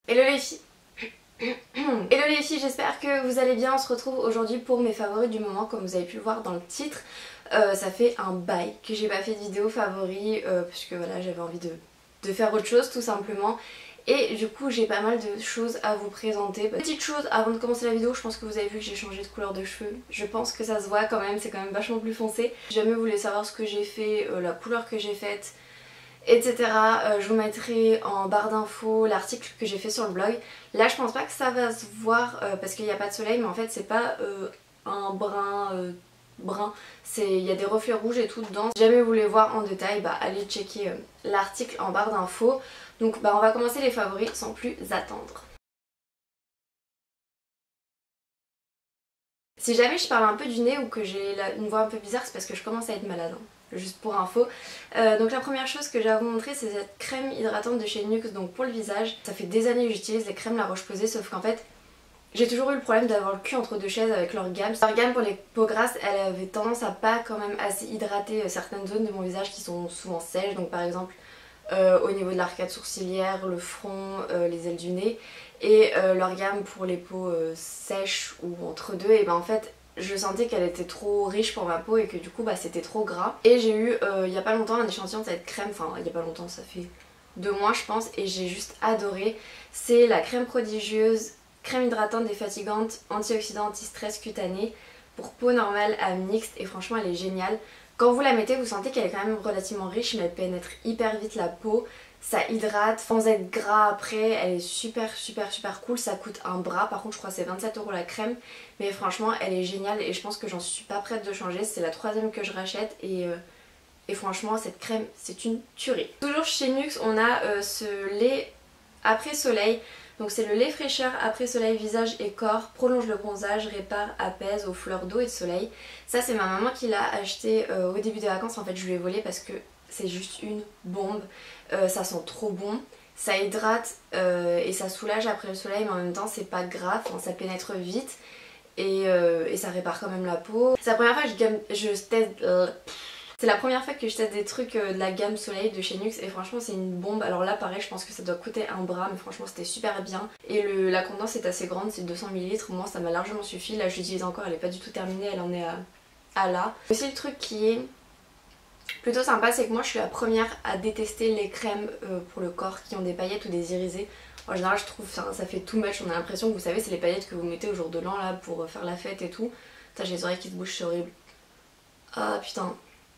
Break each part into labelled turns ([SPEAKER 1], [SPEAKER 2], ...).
[SPEAKER 1] Hello les filles. Hello les filles, j'espère que vous allez bien. On se retrouve aujourd'hui pour mes favoris du moment. Comme vous avez pu le voir dans le titre, ça fait un bail que j'ai pas fait de vidéo favoris puisque voilà, j'avais envie de faire autre chose tout simplement. Et du coup j'ai pas mal de choses à vous présenter. Petite chose avant de commencer la vidéo, je pense que vous avez vu que j'ai changé de couleur de cheveux. Je pense que ça se voit quand même, c'est quand même vachement plus foncé. Si jamais vous voulez savoir ce que j'ai fait, la couleur que j'ai faite, etc. Je vous mettrai en barre d'infos l'article que j'ai fait sur le blog. Là je pense pas que ça va se voir parce qu'il n'y a pas de soleil, mais en fait c'est pas un brun, il y a des reflets rouges et tout dedans. Si jamais vous voulez voir en détail, allez checker l'article en barre d'infos. Donc on va commencer les favoris sans plus attendre. Si jamais je parle un peu du nez ou que j'ai une voix un peu bizarre, c'est parce que je commence à être malade, hein. Juste pour info. Donc la première chose que j'ai à vous montrer, c'est cette crème hydratante de chez NYX, donc pour le visage. Ça fait des années que j'utilise les crèmes La Roche-Posay, sauf qu'en fait j'ai toujours eu le problème d'avoir le cul entre deux chaises avec leur gamme. Leur gamme pour les peaux grasses, elle avait tendance à pas quand même assez hydrater certaines zones de mon visage qui sont souvent sèches, donc par exemple au niveau de l'arcade sourcilière, le front, les ailes du nez. Et leur gamme pour les peaux sèches ou entre deux, et en fait je sentais qu'elle était trop riche pour ma peau et que du coup c'était trop gras. Et j'ai eu il y a pas longtemps un échantillon de cette crème, enfin il y a pas longtemps, ça fait 2 mois je pense, et j'ai juste adoré. C'est la crème prodigieuse, crème hydratante défatigante, antioxydant, anti-stress cutané pour peau normale à mixte, et franchement elle est géniale. Quand vous la mettez, vous sentez qu'elle est quand même relativement riche, mais elle pénètre hyper vite la peau. Ça hydrate sans être gras après, elle est super cool. Ça coûte un bras, par contre je crois que c'est 27 € la crème, mais franchement elle est géniale et je pense que j'en suis pas prête de changer. C'est la 3e que je rachète et franchement cette crème c'est une tuerie. Toujours chez NYX on a ce lait après soleil. Donc c'est le lait fraîcheur après soleil visage et corps, prolonge le bronzage, répare, apaise aux fleurs d'eau et de soleil. Ça c'est ma maman qui l'a acheté au début des vacances, en fait je lui ai volé parce que c'est juste une bombe. Ça sent trop bon, ça hydrate et ça soulage après le soleil, mais en même temps c'est pas grave, ça pénètre vite et ça répare quand même la peau. C'est la première fois que je teste... C'est la première fois que je teste des trucs de la gamme soleil de chez NYX et franchement c'est une bombe. Alors là pareil, je pense que ça doit coûter un bras, mais franchement c'était super bien. Et la contenance est assez grande, c'est 200 ml, moi ça m'a largement suffi. Là je l'utilise encore, elle est pas du tout terminée, elle en est à là. Aussi le truc qui est plutôt sympa, c'est que moi je suis la première à détester les crèmes pour le corps qui ont des paillettes ou des irisés. En général je trouve ça fait too much, on a l'impression que vous savez c'est les paillettes que vous mettez au jour de l'an là pour faire la fête et tout. Putain, j'ai les oreilles qui se bougent, c'est horrible. Ah putain.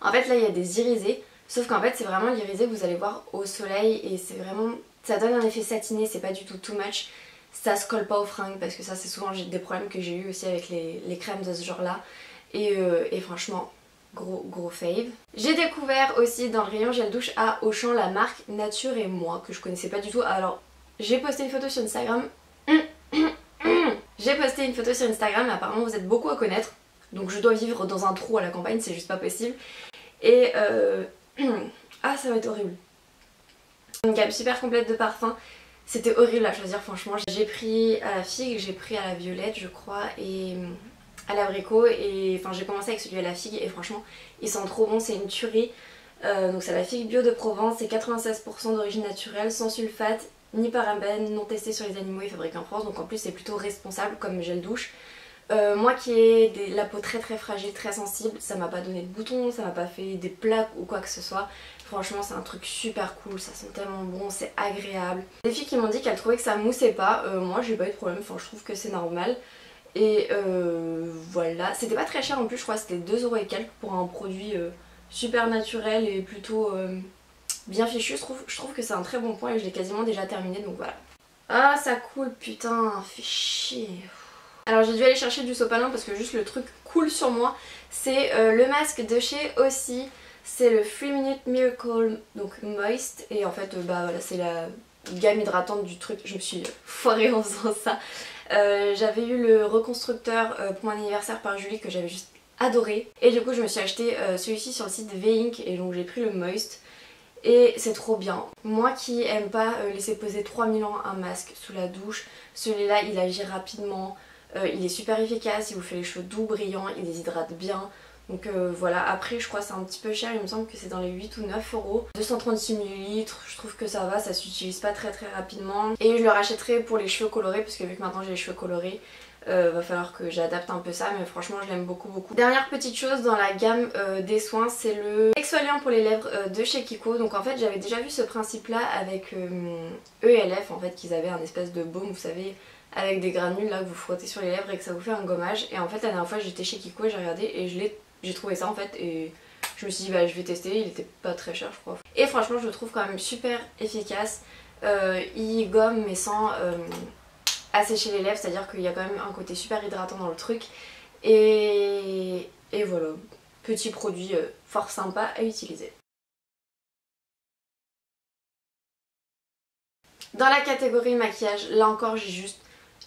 [SPEAKER 1] En fait là il y a des irisés, sauf qu'en fait c'est vraiment l'irisé que vous allez voir au soleil et c'est vraiment... ça donne un effet satiné, c'est pas du tout too much. Ça se colle pas aux fringues parce que ça c'est souvent des problèmes que j'ai eu aussi avec les crèmes de ce genre là. Et franchement gros fave. J'ai découvert aussi dans le rayon gel douche à Auchan la marque Nature et Moi que je connaissais pas du tout. Alors j'ai posté une photo sur Instagram. J'ai posté une photo sur Instagram et apparemment vous êtes beaucoup à connaître. Donc je dois vivre dans un trou à la campagne, c'est juste pas possible. Et ah ça va être horrible. Une gamme super complète de parfums. C'était horrible à choisir franchement. J'ai pris à la figue, j'ai pris à la violette je crois et à l'abricot, et enfin j'ai commencé avec celui à la figue et franchement il sent trop bon, c'est une tuerie. Donc c'est la figue bio de Provence, c'est 96% d'origine naturelle, sans sulfate ni parabènes, non testé sur les animaux et fabriqué en France, donc en plus c'est plutôt responsable comme gel douche. Moi qui ai la peau très fragile, très sensible, ça m'a pas donné de boutons, ça m'a pas fait des plaques ou quoi que ce soit. Franchement c'est un truc super cool, ça sent tellement bon, c'est agréable. Des filles qui m'ont dit qu'elles trouvaient que ça moussait pas, moi j'ai pas eu de problème, enfin je trouve que c'est normal. Et voilà, c'était pas très cher en plus, je crois que c'était 2 € et quelques pour un produit super naturel et plutôt bien fichu. Je trouve que c'est un très bon point et je l'ai quasiment déjà terminé, donc voilà. Ah ça coule, putain, fait chier. Alors j'ai dû aller chercher du sopalin parce que juste le truc coule sur moi. C'est le masque de chez Aussie, c'est le 3 Minute Miracle, donc Moist. Et en fait voilà, c'est la gamme hydratante du truc, je me suis foirée en faisant ça. J'avais eu le reconstructeur pour mon anniversaire par Julie que j'avais juste adoré. Et du coup je me suis acheté celui-ci sur le site V-Ink et donc j'ai pris le Moist. Et c'est trop bien. Moi qui aime pas laisser poser 3000 ans un masque sous la douche, celui-là il agit rapidement. Il est super efficace, il vous fait les cheveux doux, brillants, il les hydrate bien. Donc voilà, après je crois que c'est un petit peu cher, il me semble que c'est dans les 8 ou 9 euros. 236 ml, je trouve que ça va, ça s'utilise pas très rapidement. Et je le rachèterai pour les cheveux colorés parce que vu que maintenant j'ai les cheveux colorés, va falloir que j'adapte un peu ça, mais franchement je l'aime beaucoup. Dernière petite chose dans la gamme des soins, c'est le exfoliant pour les lèvres de chez Kiko. Donc en fait j'avais déjà vu ce principe là avec ELF, en fait qu'ils avaient un espèce de baume, vous savez, avec des granules là que vous frottez sur les lèvres et que ça vous fait un gommage. Et en fait la dernière fois j'étais chez Kiko et j'ai regardé et j'ai trouvé ça en fait, et je me suis dit bah je vais tester, il était pas très cher je crois. Et franchement je le trouve quand même super efficace, il gomme mais sans assécher les lèvres, c'est à dire qu'il y a quand même un côté super hydratant dans le truc. Et voilà, petit produit fort sympa à utiliser. Dans la catégorie maquillage, là encore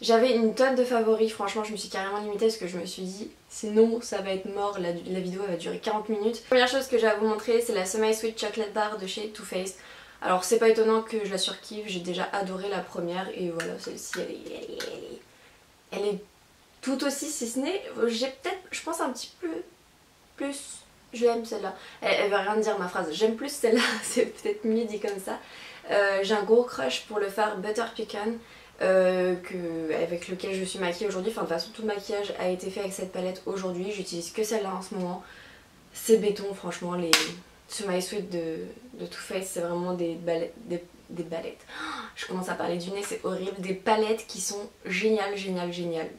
[SPEAKER 1] j'avais une tonne de favoris, franchement je me suis carrément limitée parce que je me suis dit sinon ça va être mort, la vidéo va durer 40 minutes. Première chose que j'ai à vous montrer, c'est la Semi Sweet Chocolate Bar de chez Too Faced. Alors c'est pas étonnant que je la surkiffe, j'ai déjà adoré la première et voilà, celle-ci elle est tout aussi, si ce n'est, j'ai peut-être, je pense un petit peu plus, je l'aime celle-là. Elle veut rien dire ma phrase, j'aime plus celle-là, c'est peut-être mieux dit comme ça. J'ai un gros crush pour le fard Butter Pecan. Avec lequel je suis maquillée aujourd'hui, enfin de toute façon tout le maquillage a été fait avec cette palette aujourd'hui, j'utilise que celle-là en ce moment. C'est béton franchement, les Semi Sweet de Too Faced c'est vraiment des palettes. Je commence à parler du nez, c'est horrible, des palettes qui sont géniales,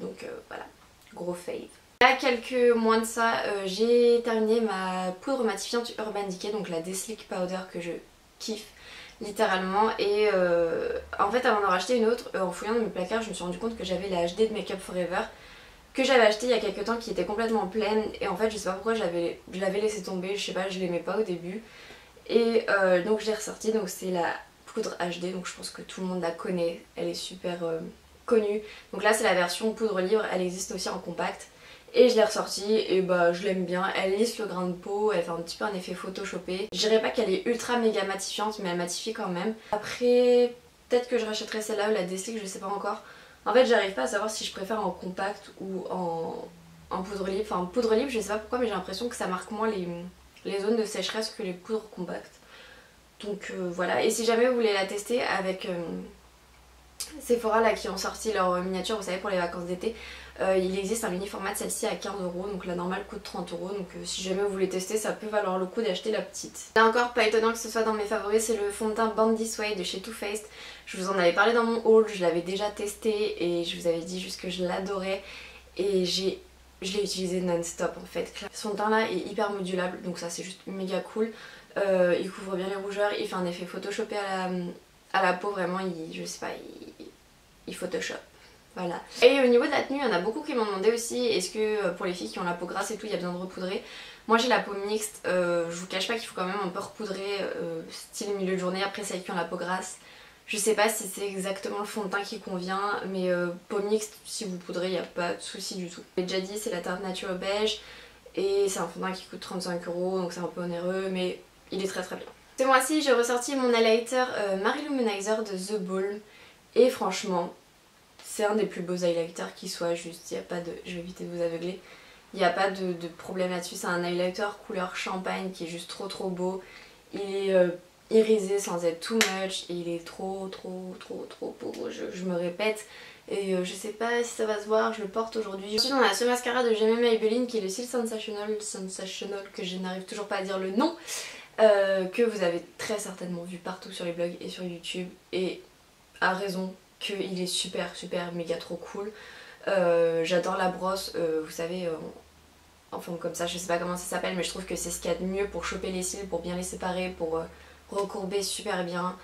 [SPEAKER 1] donc voilà, gros fave. Là quelques mois de ça, j'ai terminé ma poudre matifiante Urban Decay, donc la Deslick Powder que je kiffe littéralement, et en fait avant d'en racheter une autre, en fouillant dans mes placards je me suis rendu compte que j'avais la HD de Make Up Forever que j'avais acheté il y a quelques temps, qui était complètement pleine, et en fait je sais pas pourquoi je l'avais laissé tomber, je sais pas, je l'aimais pas au début, et donc je l'ai ressortie. Donc c'est la poudre HD, donc je pense que tout le monde la connaît, elle est super connue. Donc là c'est la version poudre libre, elle existe aussi en compact. Et je l'ai ressortie et bah je l'aime bien, elle lisse le grain de peau, elle fait un petit peu un effet photoshopé. Je dirais pas qu'elle est ultra méga matifiante mais elle matifie quand même. Après peut-être que je rachèterai celle-là ou la Deslick, je sais pas encore. En fait j'arrive pas à savoir si je préfère en compact ou en poudre libre. Enfin en poudre libre je sais pas pourquoi mais j'ai l'impression que ça marque moins les zones de sécheresse que les poudres compactes. Donc voilà, et si jamais vous voulez la tester avec Sephora là qui ont sorti leur miniature, vous savez, pour les vacances d'été, il existe un mini format de celle-ci à 15 €, donc la normale coûte 30 €, donc si jamais vous voulez tester ça peut valoir le coup d'acheter la petite. Là encore pas étonnant que ce soit dans mes favoris, c'est le fond de teint Born This Way de chez Too Faced. Je vous en avais parlé dans mon haul, je l'avais déjà testé et je vous avais dit juste que je l'adorais et je l'ai utilisé non-stop en fait. Ce fond de teint là est hyper modulable, donc ça c'est juste méga cool. Il couvre bien les rougeurs, il fait un effet photoshopé à la peau, vraiment je sais pas, il photoshop. Voilà. Et au niveau de la tenue, il y en a beaucoup qui m'ont demandé aussi, est-ce que pour les filles qui ont la peau grasse et tout, il y a besoin de repoudrer. Moi j'ai la peau mixte, je vous cache pas qu'il faut quand même un peu repoudrer, style milieu de journée, après celles qui ont la peau grasse. Je sais pas si c'est exactement le fond de teint qui convient, mais peau mixte, si vous poudrez, il n'y a pas de souci du tout. J'ai déjà dit, c'est la teinte Nature Beige, et c'est un fond de teint qui coûte 35 €, donc c'est un peu onéreux, mais il est très bien. Ce mois-ci j'ai ressorti mon highlighter Marie Luminizer de The Balm, et franchement c'est un des plus beaux highlighters qui soit, juste il n'y a pas de... je vais éviter de vous aveugler, il n'y a pas de problème là-dessus, c'est un highlighter couleur champagne qui est juste trop beau, il est irisé sans être too much, et il est trop beau, je me répète, et je sais pas si ça va se voir, je le porte aujourd'hui. Ensuite on a ce mascara de Jamie Maybelline qui est le Silk Sensational, que je n'arrive toujours pas à dire le nom, que vous avez très certainement vu partout sur les blogs et sur YouTube, et à raison, qu'il est super méga trop cool. J'adore la brosse, vous savez, en forme comme ça, je sais pas comment ça s'appelle, mais je trouve que c'est ce qu'il y a de mieux pour choper les cils, pour bien les séparer, pour recourber super bien.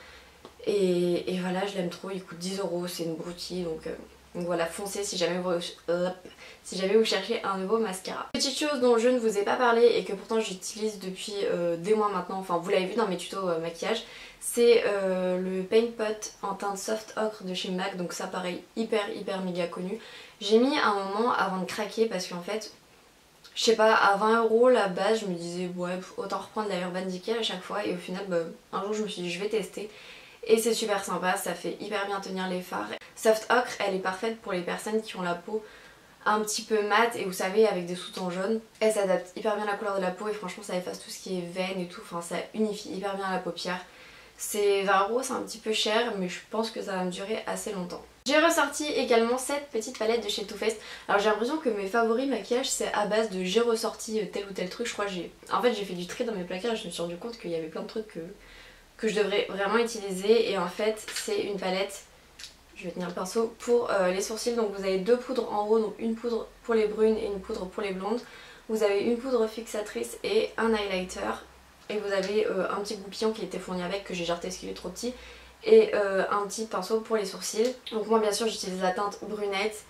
[SPEAKER 1] Et voilà, je l'aime trop, il coûte 10 €, c'est une broutille, donc voilà, foncez si jamais vous cherchez un nouveau mascara. Petite chose dont je ne vous ai pas parlé et que pourtant j'utilise depuis des mois maintenant, enfin vous l'avez vu dans mes tutos maquillage, c'est le Paint Pot en teinte Soft Ocre de chez MAC, donc ça pareil, hyper méga connu. J'ai mis un moment avant de craquer parce qu'en fait, je sais pas, à 20 € la base, je me disais ouais, autant reprendre la Urban Decay à chaque fois, et au final un jour je me suis dit je vais tester. Et c'est super sympa, ça fait hyper bien tenir les fards. Soft Ocre, elle est parfaite pour les personnes qui ont la peau un petit peu mat et vous savez avec des sous-tons jaunes. Elle s'adapte hyper bien à la couleur de la peau et franchement ça efface tout ce qui est veines et tout, enfin ça unifie hyper bien la paupière. C'est 20 €, c'est un petit peu cher mais je pense que ça va me durer assez longtemps. J'ai ressorti également cette petite palette de chez Too Faced. Alors j'ai l'impression que mes favoris maquillage c'est à base de j'ai ressorti tel ou tel truc. Je crois que en fait j'ai fait du tri dans mes placards et je me suis rendu compte qu'il y avait plein de trucs que je devrais vraiment utiliser. Et en fait c'est une palette, je vais tenir le pinceau, pour les sourcils. Donc vous avez deux poudres en haut, donc une poudre pour les brunes et une poudre pour les blondes. Vous avez une poudre fixatrice et un highlighter. Et vous avez un petit goupillon qui était fourni avec, que j'ai jarté parce qu'il est trop petit. Et un petit pinceau pour les sourcils. Donc moi bien sûr j'utilise la teinte brunette.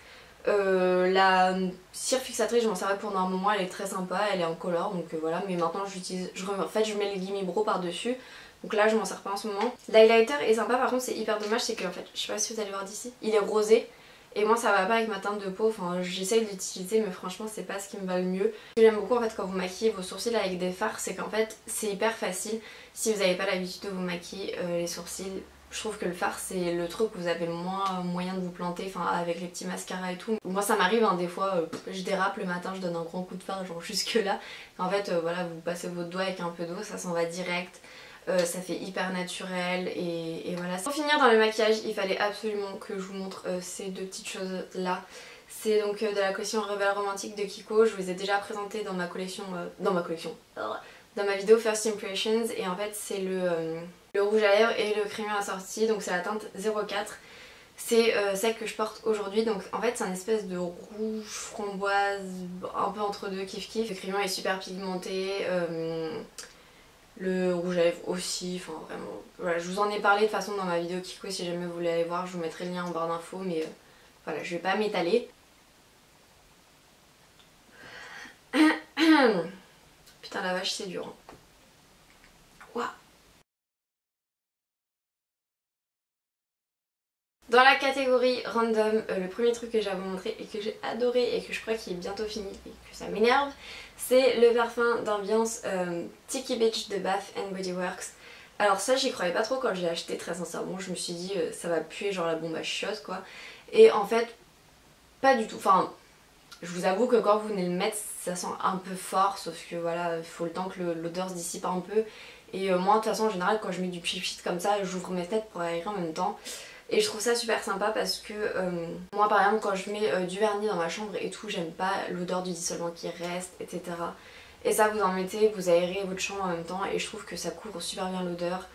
[SPEAKER 1] La cire fixatrice je m'en servais pendant un moment, elle est très sympa, elle est en color donc voilà. Mais maintenant j'utilise, en fait je mets le Gimme Brow par dessus. Donc là je m'en sers pas en ce moment. L'highlighter est sympa, par contre c'est hyper dommage, c'est que en fait, je sais pas si vous allez voir d'ici, il est rosé. Et moi ça va pas avec ma teinte de peau, enfin j'essaye de l'utiliser mais franchement c'est pas ce qui me va le mieux. Ce que j'aime beaucoup en fait quand vous maquillez vos sourcils avec des fards, c'est qu'en fait c'est hyper facile. Si vous n'avez pas l'habitude de vous maquiller les sourcils, je trouve que le fard c'est le truc où vous avez le moins moyen de vous planter, enfin avec les petits mascaras et tout. Moi ça m'arrive hein, des fois je dérape le matin, je donne un grand coup de fard genre jusque là. En fait voilà, vous passez votre doigt avec un peu d'eau, ça s'en va direct. Ça fait hyper naturel et voilà. Pour finir dans le maquillage il fallait absolument que je vous montre ces deux petites choses là. C'est donc de la collection Rebelle Romantique de Kiko. Je vous ai déjà présenté dans ma collection, dans ma vidéo First Impressions. Et en fait c'est le rouge à lèvres et le crémeux assorti, donc c'est la teinte 04. C'est celle que je porte aujourd'hui, donc en fait c'est un espèce de rouge framboise un peu entre deux, kiff kiff. Le crémeux est super pigmenté. Le rouge à lèvres aussi, enfin vraiment, voilà, je vous en ai parlé de toute façon dans ma vidéo Kiko, si jamais vous voulez aller voir, je vous mettrai le lien en barre d'infos, mais voilà, je vais pas m'étaler. Putain la vache c'est dur. Hein. Waouh. Dans la catégorie random, le premier truc que j'ai à vous montrer et que j'ai adoré et que je crois qu'il est bientôt fini et que ça m'énerve, c'est le parfum d'ambiance Tiki Beach de Bath & Body Works. Alors ça j'y croyais pas trop quand je l'ai acheté, très sincèrement, je me suis dit ça va puer genre la bombe à chiottes quoi. Et en fait pas du tout, enfin je vous avoue que quand vous venez le mettre ça sent un peu fort, sauf que voilà il faut le temps que l'odeur se dissipe un peu. Et moi de toute façon en général quand je mets du pchit comme ça j'ouvre mes fenêtres pour aérer en même temps. Et je trouve ça super sympa parce que moi par exemple quand je mets du vernis dans ma chambre et tout, j'aime pas l'odeur du dissolvant qui reste, etc. Et ça vous en mettez, vous aérez votre chambre en même temps et je trouve que ça couvre super bien l'odeur.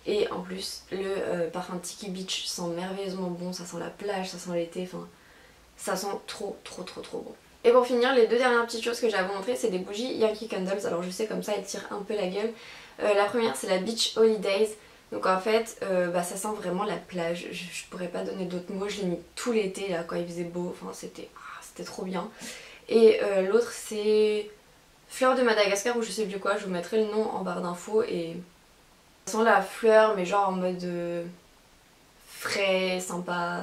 [SPEAKER 1] Et en plus le parfum Tiki Beach sent merveilleusement bon, ça sent la plage, ça sent l'été, enfin ça sent trop bon. Et pour finir, les deux dernières petites choses que j'ai à vous montrer, c'est des bougies Yankee Candles. Alors je sais comme ça elles tirent un peu la gueule. La première c'est la Beach Holidays. Donc en fait ça sent vraiment la plage, je pourrais pas donner d'autres mots, je l'ai mis tout l'été là quand il faisait beau, enfin c'était trop bien. Et l'autre c'est Fleur de Madagascar ou je sais plus quoi, je vous mettrai le nom en barre d'infos. Et ça sent la fleur mais genre en mode frais, sympa,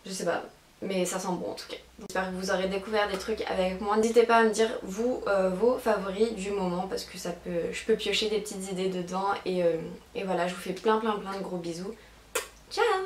[SPEAKER 1] je sais pas. Mais ça sent bon en tout cas. J'espère que vous aurez découvert des trucs avec moi. N'hésitez pas à me dire vous vos favoris du moment parce que je peux piocher des petites idées dedans. Et voilà, je vous fais plein de gros bisous. Ciao!